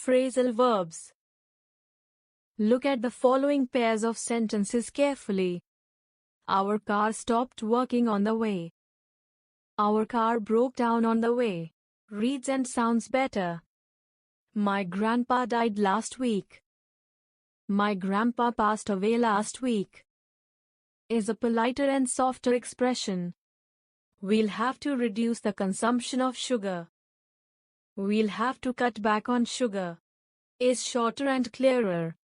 Phrasal verbs. Look at the following pairs of sentences carefully. Our car stopped working on the way. Our car broke down on the way. Reads and sounds better. My grandpa died last week. My grandpa passed away last week. Is a politer and softer expression. We'll have to reduce the consumption of sugar. We'll have to cut back on sugar. Is shorter and clearer.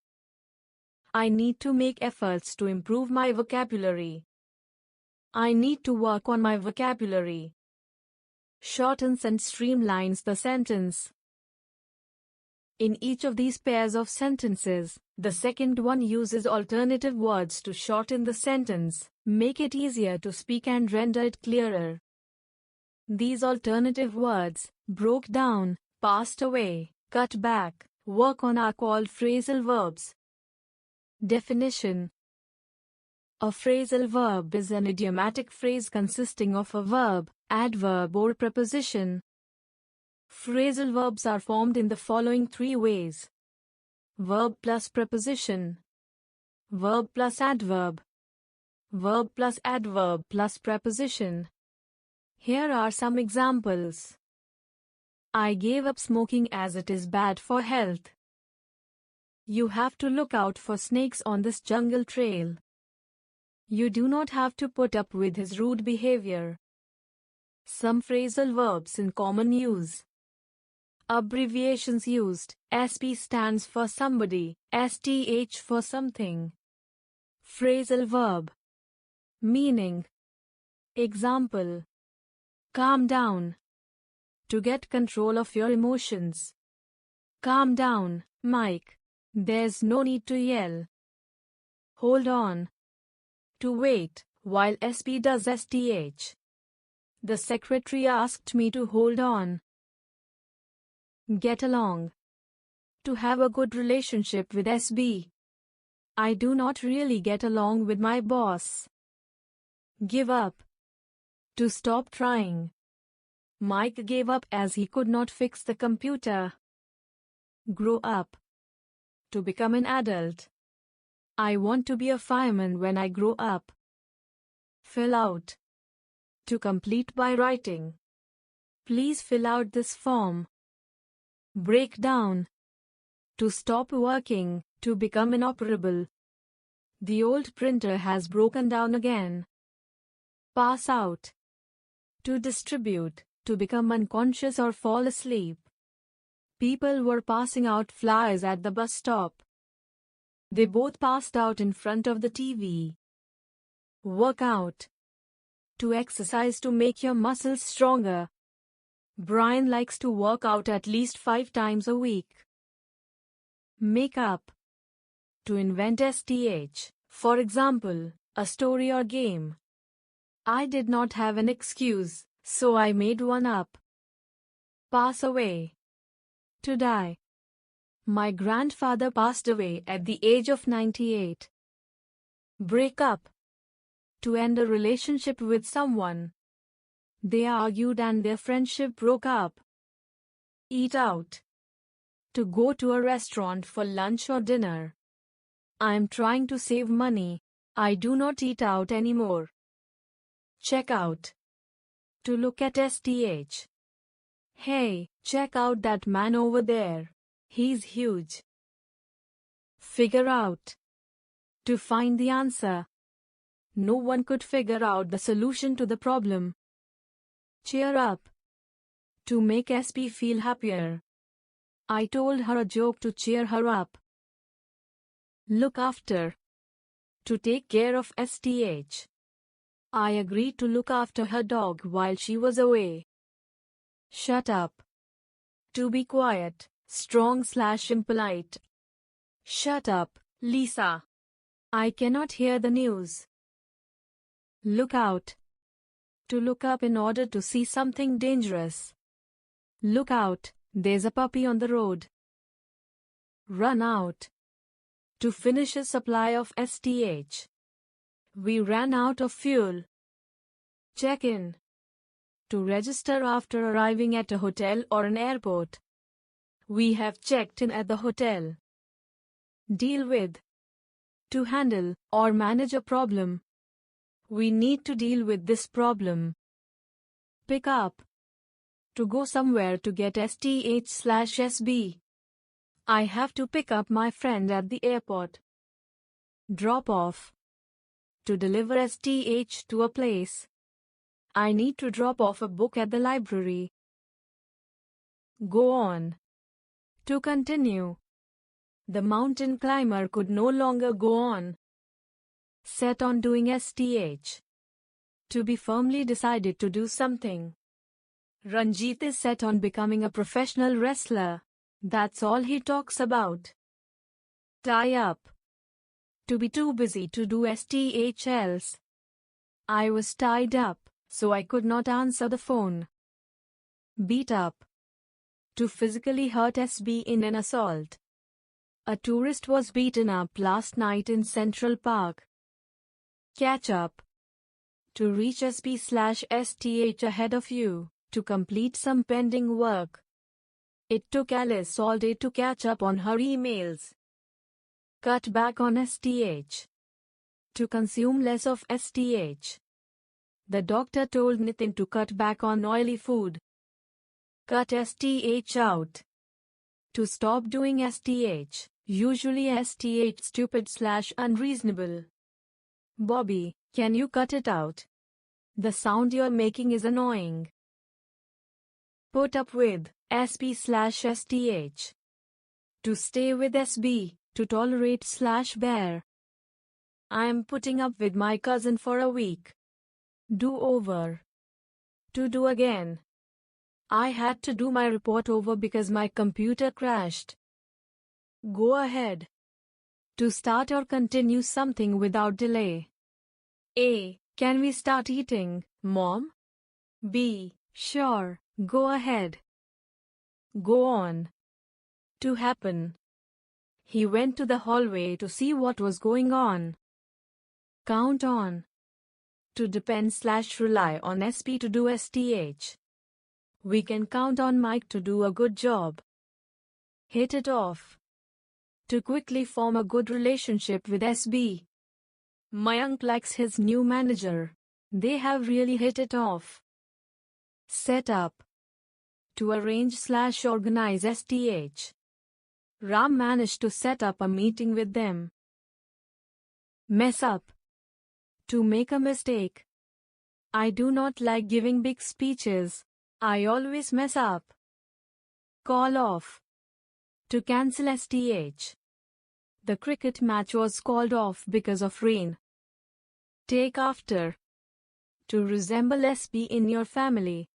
I need to make efforts to improve my vocabulary. I need to work on my vocabulary. Shortens and streamlines the sentence. In each of these pairs of sentences, the second one uses alternative words to shorten the sentence, make it easier to speak and render it clearer. These alternative words, broke down, passed away, cut back, work on, are called phrasal verbs. Definition. A phrasal verb is an idiomatic phrase consisting of a verb, adverb or preposition. Phrasal verbs are formed in the following three ways: verb plus preposition, verb plus adverb, verb plus adverb plus preposition. Here are some examples. I gave up smoking as it is bad for health. You have to look out for snakes on this jungle trail. You do not have to put up with his rude behavior. Some phrasal verbs in common use. Abbreviations used. SP stands for somebody, STH for something. Phrasal verb. Meaning. Example. Calm down. To get control of your emotions. Calm down, Mike. There's no need to yell. Hold on. To wait, while SP does STH. The secretary asked me to hold on. Get along. To have a good relationship with SB. I do not really get along with my boss. Give up. To stop trying. Mike gave up as he could not fix the computer. Grow up. To become an adult. I want to be a fireman when I grow up. Fill out. To complete by writing. Please fill out this form. Break down. To stop working, to become inoperable. The old printer has broken down again. Pass out. To distribute, to become unconscious or fall asleep. People were passing out flyers at the bus stop. They both passed out in front of the TV. Work out. To exercise to make your muscles stronger. Brian likes to work out at least 5 times a week. Make up. To invent STH, for example, a story or game. I did not have an excuse, so I made one up. Pass away. To die. My grandfather passed away at the age of 98. Break up. To end a relationship with someone. They argued and their friendship broke up. Eat out. To go to a restaurant for lunch or dinner. I am trying to save money. I do not eat out anymore. Check out. To look at STH. Hey, check out that man over there. He's huge. Figure out. To find the answer. No one could figure out the solution to the problem. Cheer up. To make SP feel happier. I told her a joke to cheer her up. Look after. To take care of STH. I agreed to look after her dog while she was away. Shut up. To be quiet, strong/impolite. Shut up, Lisa. I cannot hear the news. Look out. To look up in order to see something dangerous. Look out, there's a puppy on the road. Run out. To finish a supply of STH. We ran out of fuel. Check in. To register after arriving at a hotel or an airport. We have checked in at the hotel. Deal with. To handle or manage a problem. We need to deal with this problem. Pick up. To go somewhere to get STH/SB. I have to pick up my friend at the airport. Drop off. To deliver STH to a place. I need to drop off a book at the library. Go on. To continue. The mountain climber could no longer go on. Set on doing STH. To be firmly decided to do something. Ranjit is set on becoming a professional wrestler. That's all he talks about. Tie up. To be too busy to do STH else. I was tied up, so I could not answer the phone. Beat up. To physically hurt SB in an assault. A tourist was beaten up last night in Central Park. Catch up. To reach SB/STH ahead of you, to complete some pending work. It took Alice all day to catch up on her emails. Cut back on STH. To consume less of STH. The doctor told Nitin to cut back on oily food. Cut STH out. To stop doing STH, usually STH stupid/unreasonable. Bobby, can you cut it out? The sound you're making is annoying. Put up with SB/STH. To stay with SB, to tolerate/bear. I am putting up with my cousin for a week. Do over. To do again. I had to do my report over because my computer crashed. Go ahead. To start or continue something without delay. A. Can we start eating, Mom? B. Sure, go ahead. Go on. To happen. He went to the hallway to see what was going on. Count on. To depend/rely on SB to do STH. We can count on Mike to do a good job. Hit it off. To quickly form a good relationship with SB. Mayank likes his new manager. They have really hit it off. Set up. To arrange/organize STH. Ram managed to set up a meeting with them. Mess up. To make a mistake. I do not like giving big speeches. I always mess up. Call off. To cancel STH. The cricket match was called off because of rain. Take after. To resemble SB in your family.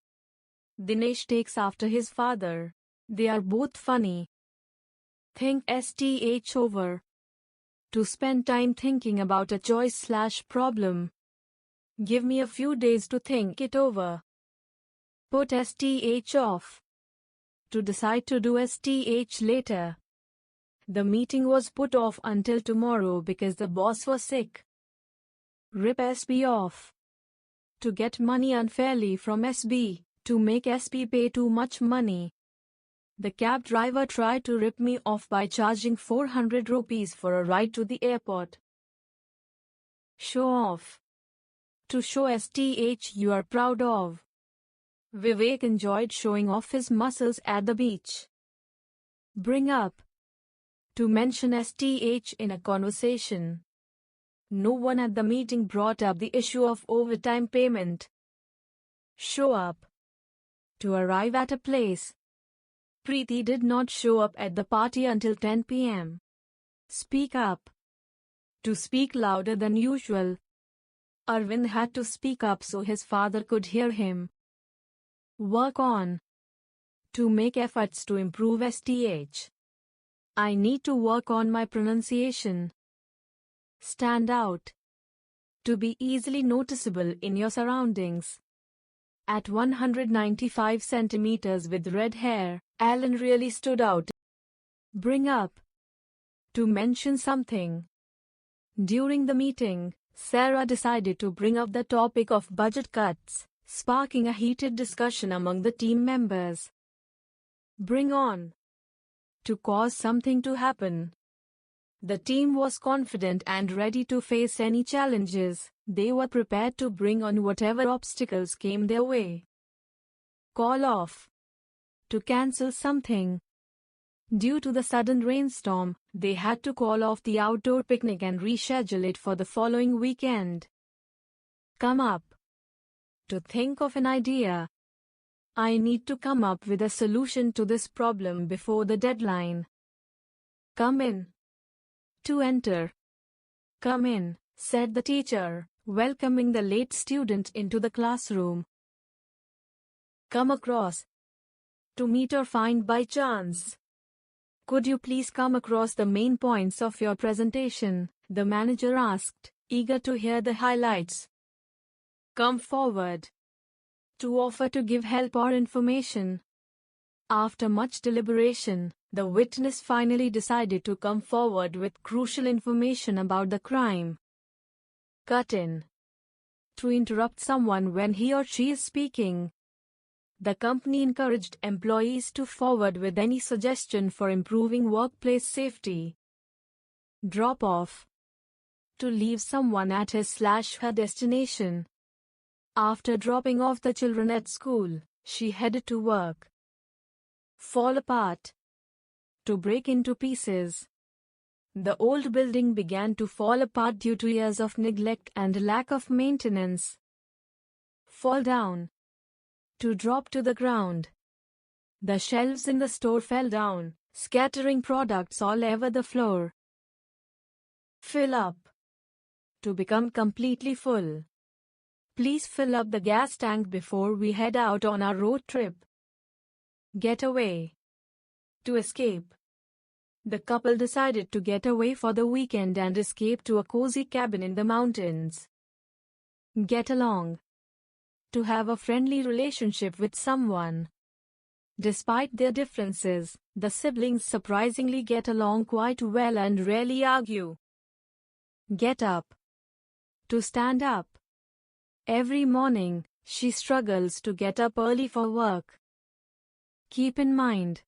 Dinesh takes after his father. They are both funny. Think STH over. To spend time thinking about a choice/problem. Give me a few days to think it over. Put STH off. To decide to do STH later. The meeting was put off until tomorrow because the boss was sick. Rip SB off. To get money unfairly from SB, to make SB pay too much money. The cab driver tried to rip me off by charging 400 rupees for a ride to the airport. Show off. To show STH you are proud of. Vivek enjoyed showing off his muscles at the beach. Bring up. To mention STH in a conversation. No one at the meeting brought up the issue of overtime payment. Show up. To arrive at a place. Preeti did not show up at the party until 10 p.m. Speak up. To speak louder than usual. Arvind had to speak up so his father could hear him. Work on. To make efforts to improve STH. I need to work on my pronunciation. Stand out. To be easily noticeable in your surroundings. At 195 centimeters with red hair, Alan really stood out. Bring up. To mention something. During the meeting, Sarah decided to bring up the topic of budget cuts, sparking a heated discussion among the team members. Bring on. to cause something to happen. The team was confident and ready to face any challenges. They were prepared to bring on whatever obstacles came their way. Call off. To cancel something. Due to the sudden rainstorm, they had to call off the outdoor picnic and reschedule it for the following weekend. Come up. To think of an idea. I need to come up with a solution to this problem before the deadline. Come in. To enter. Come in, said the teacher, welcoming the late student into the classroom. Come across. To meet or find by chance. Could you please come across the main points of your presentation? The manager asked, eager to hear the highlights. Come forward. To offer to give help or information. After much deliberation, the witness finally decided to come forward with crucial information about the crime. Cut in. To interrupt someone when he or she is speaking. The company encouraged employees to forward with any suggestion for improving workplace safety. Drop off. To leave someone at his/her destination. After dropping off the children at school, she headed to work. Fall apart. To break into pieces. The old building began to fall apart due to years of neglect and lack of maintenance. Fall down. To drop to the ground. The shelves in the store fell down, scattering products all over the floor. Fill up. To become completely full. Please fill up the gas tank before we head out on our road trip. Get away. To escape. The couple decided to get away for the weekend and escape to a cozy cabin in the mountains. Get along. To have a friendly relationship with someone. Despite their differences, the siblings surprisingly get along quite well and rarely argue. Get up. To stand up. Every morning, she struggles to get up early for work. Keep in mind.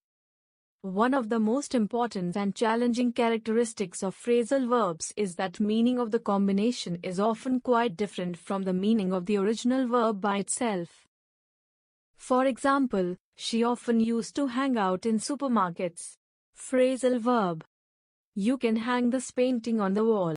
One of the most important and challenging characteristics of phrasal verbs is that meaning of the combination is often quite different from the meaning of the original verb by itself. For example, she often used to hang out in supermarkets. Phrasal verb. You can hang this painting on the wall.